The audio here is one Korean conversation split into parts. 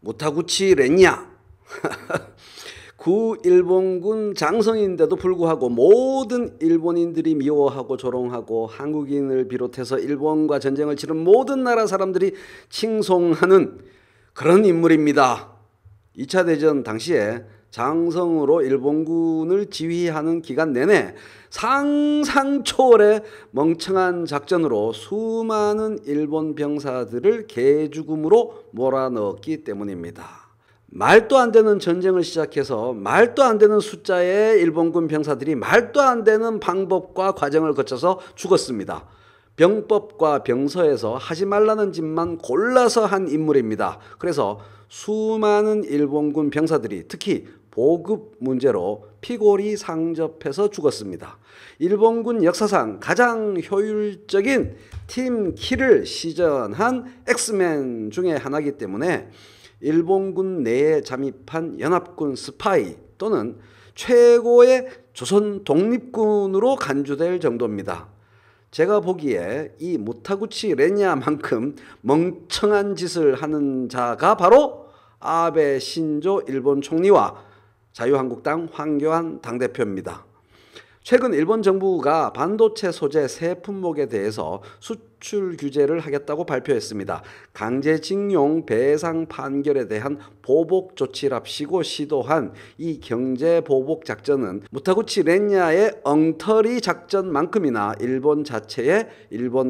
무타구치 렌야 구 일본군 장성인데도 불구하고 모든 일본인들이 미워하고 조롱하고 한국인을 비롯해서 일본과 전쟁을 치른 모든 나라 사람들이 칭송하는 그런 인물입니다. 2차 대전 당시에 장성으로 일본군을 지휘하는 기간 내내 상상 초월의 멍청한 작전으로 수많은 일본 병사들을 개죽음으로 몰아넣었기 때문입니다. 말도 안 되는 전쟁을 시작해서 말도 안 되는 숫자의 일본군 병사들이 말도 안 되는 방법과 과정을 거쳐서 죽었습니다. 병법과 병서에서 하지 말라는 짓만 골라서 한 인물입니다. 그래서 수많은 일본군 병사들이 특히 보급 문제로 피골이 상접해서 죽었습니다. 일본군 역사상 가장 효율적인 팀킬을 시전한 엑스맨 중에 하나이기 때문에 일본군 내에 잠입한 연합군 스파이 또는 최고의 조선 독립군으로 간주될 정도입니다. 제가 보기에 이 무타구치 렌야만큼 멍청한 짓을 하는 자가 바로 아베 신조 일본 총리와 자유한국당 황교안 당대표입니다. 최근 일본 정부가 반도체 소재 새 품목에 대해서 수출 규제를 하겠다고 발표했습니다. 강제징용 배상 판결에 대한 보복 조치랍시고 시도한 이 경제 보복 작전은 무타구치 렌야의 엉터리 작전만큼이나 일본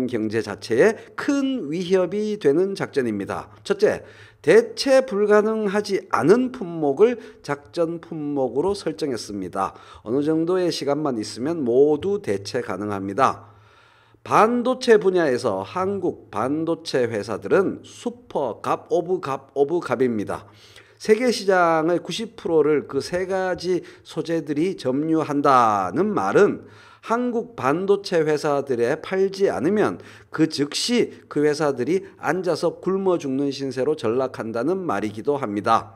경제 자체에 큰 위협이 되는 작전입니다. 첫째, 대체 불가능하지 않은 품목을 작전 품목으로 설정했습니다. 어느 정도의 시간만 있으면 모두 대체 가능합니다. 반도체 분야에서 한국 반도체 회사들은 슈퍼 갑 오브 갑 오브 갑입니다. 세계 시장의 90%를 그 세 가지 소재들이 점유한다는 말은 한국 반도체 회사들에 팔지 않으면 그 즉시 그 회사들이 앉아서 굶어 죽는 신세로 전락한다는 말이기도 합니다.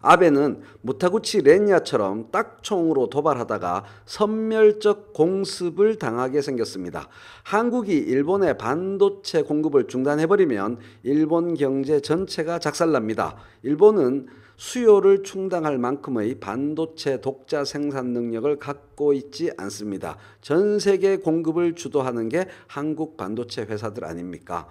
아베는 무타구치 렌야처럼 딱총으로 도발하다가 선멸적 공습을 당하게 생겼습니다. 한국이 일본의 반도체 공급을 중단해버리면 일본 경제 전체가 작살납니다. 일본은 수요를 충당할 만큼의 반도체 독자 생산 능력을 갖고 있지 않습니다. 전 세계 공급을 주도하는 게 한국 반도체 회사들 아닙니까?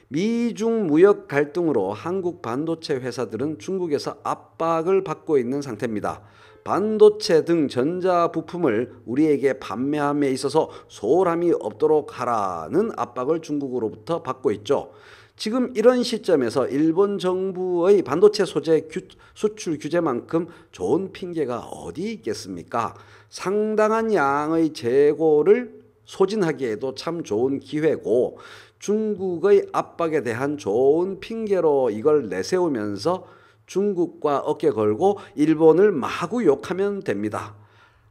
미중 무역 갈등으로 한국 반도체 회사들은 중국에서 압박을 받고 있는 상태입니다. 반도체 등 전자부품을 우리에게 판매함에 있어서 소홀함이 없도록 하라는 압박을 중국으로부터 받고 있죠. 지금 이런 시점에서 일본 정부의 반도체 소재 수출 규제만큼 좋은 핑계가 어디 있겠습니까? 상당한 양의 재고를 소진하기에도 참 좋은 기회고 중국의 압박에 대한 좋은 핑계로 이걸 내세우면서 중국과 어깨 걸고 일본을 마구 욕하면 됩니다.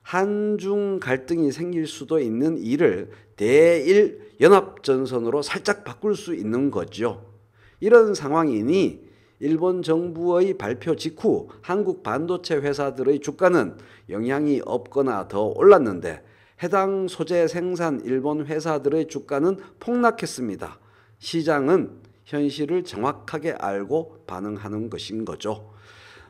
한중 갈등이 생길 수도 있는 일을 대일 연합전선으로 살짝 바꿀 수 있는 거죠. 이런 상황이니 일본 정부의 발표 직후 한국 반도체 회사들의 주가는 영향이 없거나 더 올랐는데 해당 소재 생산 일본 회사들의 주가는 폭락했습니다. 시장은 현실을 정확하게 알고 반응하는 것인 거죠.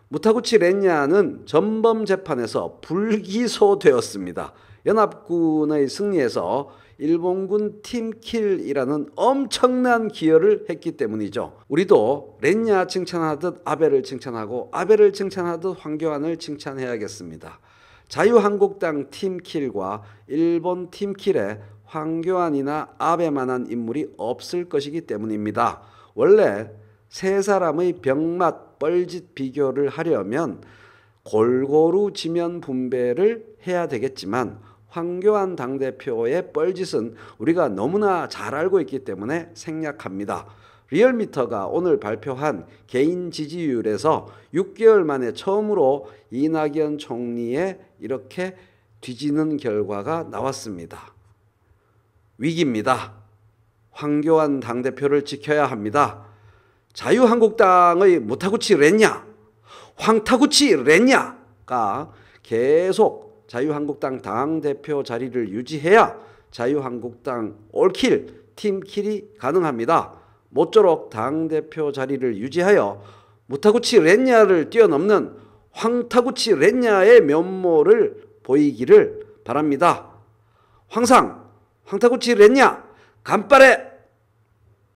무타구치 렌야는 전범 재판에서 불기소되었습니다. 연합군의 승리에서 일본군 팀킬이라는 엄청난 기여를 했기 때문이죠. 우리도 렌야 칭찬하듯 아베를 칭찬하고 아베를 칭찬하듯 황교안을 칭찬해야겠습니다. 자유한국당 팀킬과 일본 팀킬에 황교안이나 아베만한 인물이 없을 것이기 때문입니다. 원래 세 사람의 병맛 뻘짓 비교를 하려면 골고루 지면 분배를 해야 되겠지만 황교안 당대표의 뻘짓은 우리가 너무나 잘 알고 있기 때문에 생략합니다. 리얼미터가 오늘 발표한 개인 지지율에서 6개월 만에 처음으로 이낙연 총리의 이렇게 뒤지는 결과가 나왔습니다. 위기입니다. 황교안 당대표를 지켜야 합니다. 자유한국당의 무타구치 렌야, 황타구치 렌야가 계속 자유한국당 당대표 자리를 유지해야 자유한국당 올킬, 팀킬이 가능합니다. 모쪼록 당대표 자리를 유지하여 무타구치 렌야를 뛰어넘는 황타구치 렌야의 면모를 보이기를 바랍니다. 황상 황타구치 렌야 간빠레